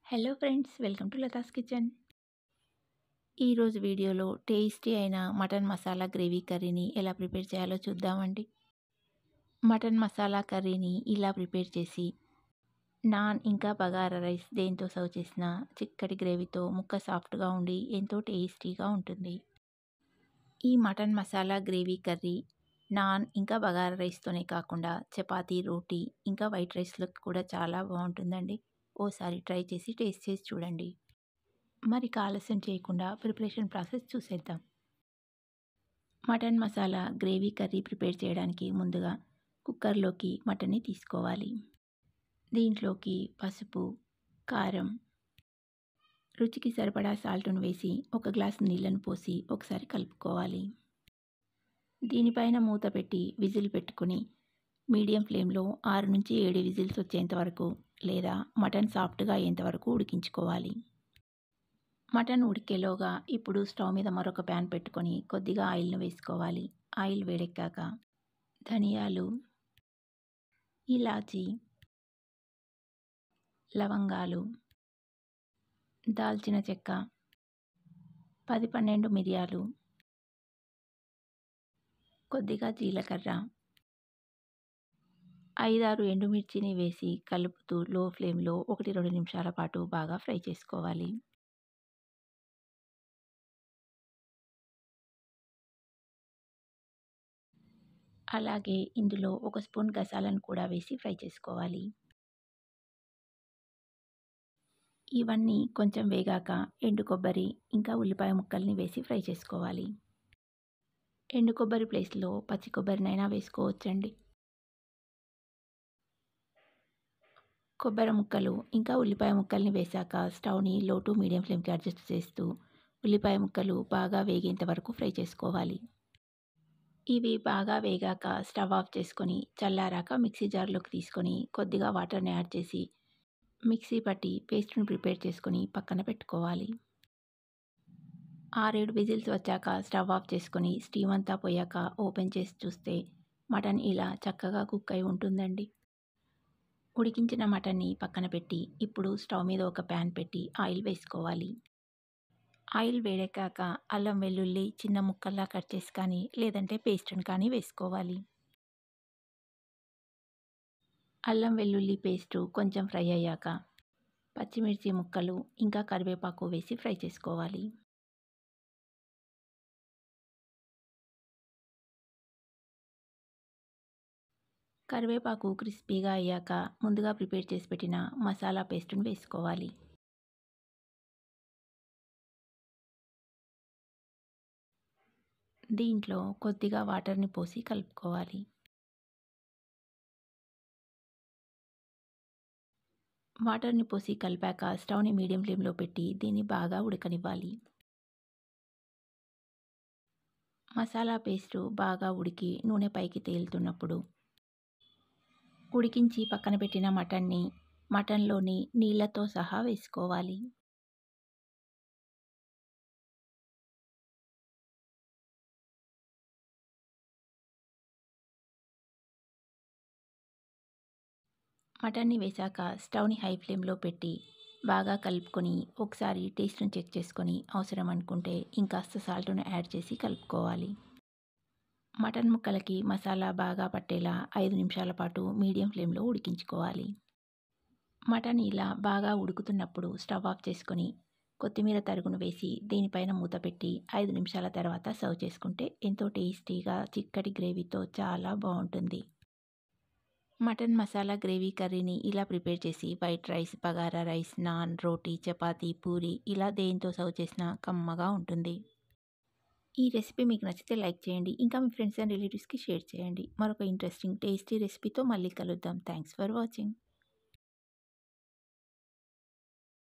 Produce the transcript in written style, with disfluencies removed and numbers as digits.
Hello friends, welcome to Latha's kitchen. ఈరోజు వీడియోలో tasty అయిన మటన్ మసాలా గ్రేవీ కర్రీని ఎలా ప్రిపేర్ చేయాలో చూద్దామండి. మటన్ మసాలా కర్రీని ఇలా ప్రిపేర్ చేసి నాన్ ఇంకా బగారా రైస్ దేంతో సర్వ్ చేసిన చిక్కటి గ్రేవీతో ముక్క సాఫ్ట్గా ఉండి ఎంతో టేస్టీగా ఉంటుంది. ఈ mutton masala gravy curry non ఇంకా బగారా రైస్తోనే కాకుండా చపాతీ, రోటీ ఇంకా వైట్ రైస్లోకి కూడా చాలా బాగుంటుందండి. ఓసారి ట్రై చేసి టేస్ట్ చేసి చూడండి. మరి ఆలస్యం చేయకుండా ప్రిపరేషన్ ప్రాసెస్ చూసేద్దాం. Mutton masala gravy curry prepare చేయడానికి ముందుగా కుక్కర్లోకి మటన్ని తీసుకోవాలి. దీంట్లోకి పసుపు, కారం, రుచికి సరిపడా సాల్ట్ను వేసి ఒక గ్లాసు నీళ్ళను పోసి ఒకసారి కలుపుకోవాలి. దీనిపైన మూత పెట్టి విజిల్ పెట్టుకుని మీడియం ఫ్లేమ్లో 6 నుంచి 7 విజిల్స్ వచ్చేంత వరకు లేదా మటన్ సాఫ్ట్గా అయ్యేంత వరకు ఉడికించుకోవాలి. మటన్ ఉడికేలోగా ఇప్పుడు స్టవ్ మీద మరొక ప్యాన్ పెట్టుకొని కొద్దిగా ఆయిల్ను వేసుకోవాలి. ఆయిల్ వేడెక్కాక ధనియాలు, ఇలాచీ, లవంగాలు, దాల్చిన చెక్క, 10-12 మిరియాలు, కొద్దిగా జీలకర్ర, 5-6 ఎండుమిర్చిని వేసి కలుపుతూ లో ఫ్లేమ్లో 1-2 నిమిషాల పాటు బాగా ఫ్రై చేసుకోవాలి. అలాగే ఇందులో 1 స్పూన్ గసాలను కూడా వేసి ఫ్రై చేసుకోవాలి. ఇవన్నీ కొంచెం వేగాక ఎండు కొబ్బరి ఇంకా ఉల్లిపాయ ముక్కల్ని వేసి ఫ్రై చేసుకోవాలి. ఎండు కొబ్బరి ప్లేస్లో పచ్చి కొబ్బరినైనా వేసుకోవచ్చండి. కొబ్బరి ముక్కలు ఇంకా ఉల్లిపాయ ముక్కల్ని వేశాక స్టవ్ని లో టు మీడియం ఫ్లేమ్కి అడ్జస్ట్ చేస్తూ ఉల్లిపాయ ముక్కలు బాగా వేగేంత వరకు ఫ్రై చేసుకోవాలి. ఇవి బాగా వేగాక స్టవ్ ఆఫ్ చేసుకొని చల్లారాక మిక్సీ జార్లోకి తీసుకొని కొద్దిగా వాటర్ని యాడ్ చేసి మిక్సీ పట్టి పేస్ట్ని ప్రిపేర్ చేసుకొని పక్కన పెట్టుకోవాలి. 6-7 విజిల్స్ వచ్చాక స్టవ్ ఆఫ్ చేసుకొని స్టీమ్ అంతా పోయాక ఓపెన్ చేసి చూస్తే మటన్ ఇలా చక్కగా కుక్ అయి ఉంటుందండి. ఉడికించిన మటన్ని పక్కన పెట్టి ఇప్పుడు స్టవ్ మీద ఒక ప్యాన్ పెట్టి ఆయిల్ వేసుకోవాలి. ఆయిల్ వేడెక్కాక అల్లం వెల్లుల్లి చిన్న ముక్కల్లా కట్ చేసి కానీ లేదంటే పేస్ట్ని కానీ వేసుకోవాలి. అల్లం వెల్లుల్లి పేస్టు కొంచెం ఫ్రై అయ్యాక పచ్చిమిర్చి ముక్కలు ఇంకా కరివేపాకు వేసి ఫ్రై చేసుకోవాలి. కరివేపాకు క్రిస్పీగా అయ్యాక ముందుగా ప్రిపేర్ చేసి పెట్టిన మసాలా పేస్టును వేసుకోవాలి. దీంట్లో కొద్దిగా వాటర్ని పోసి కలుపుకోవాలి. వాటర్ని పోసి కలిపాక స్టవ్ని మీడియం ఫ్లేమ్లో పెట్టి దీన్ని బాగా ఉడకనివ్వాలి. మసాలా పేస్టు బాగా ఉడికి నూనె పైకి తేలుతున్నప్పుడు ఉడికించి పక్కన పెట్టిన మటన్ని మటన్లోని నీళ్ళతో సహా వేసుకోవాలి. మటన్ని వేశాక స్టవ్ని హై ఫ్లేమ్లో పెట్టి బాగా కలుపుకొని ఒకసారి టేస్ట్ని చెక్ చేసుకొని అవసరం అనుకుంటే ఇంకాస్త సాల్ట్ను యాడ్ చేసి కలుపుకోవాలి. మటన్ ముక్కలకి మసాలా బాగా పట్టేలా 5 నిమిషాల పాటు మీడియం ఫ్లేమ్లో ఉడికించుకోవాలి. మటన్ ఇలా బాగా ఉడుకుతున్నప్పుడు స్టవ్ ఆఫ్ చేసుకొని కొత్తిమీర తరుగును వేసి దీనిపైన మూత పెట్టి 5 నిమిషాల తర్వాత సర్వ్ చేసుకుంటే ఎంతో టేస్టీగా చిక్కటి గ్రేవీతో చాలా బాగుంటుంది. మటన్ మసాలా గ్రేవీ కర్రీని ఇలా ప్రిపేర్ చేసి white rice, bagara rice, naan, roti, chapati, puri ఇలా దేంతో సర్వ్ చేసినా కమ్మగా ఉంటుంది. ఈ రెసిపీ మీకు నచ్చితే లైక్ చేయండి. ఇంకా మీ ఫ్రెండ్స్ అండ్ రిలేటివ్స్కి షేర్ చేయండి. మరొక ఇంట్రెస్టింగ్ టేస్టీ రెసిపీతో మళ్ళీ కలుద్దాం. Thanks for watching.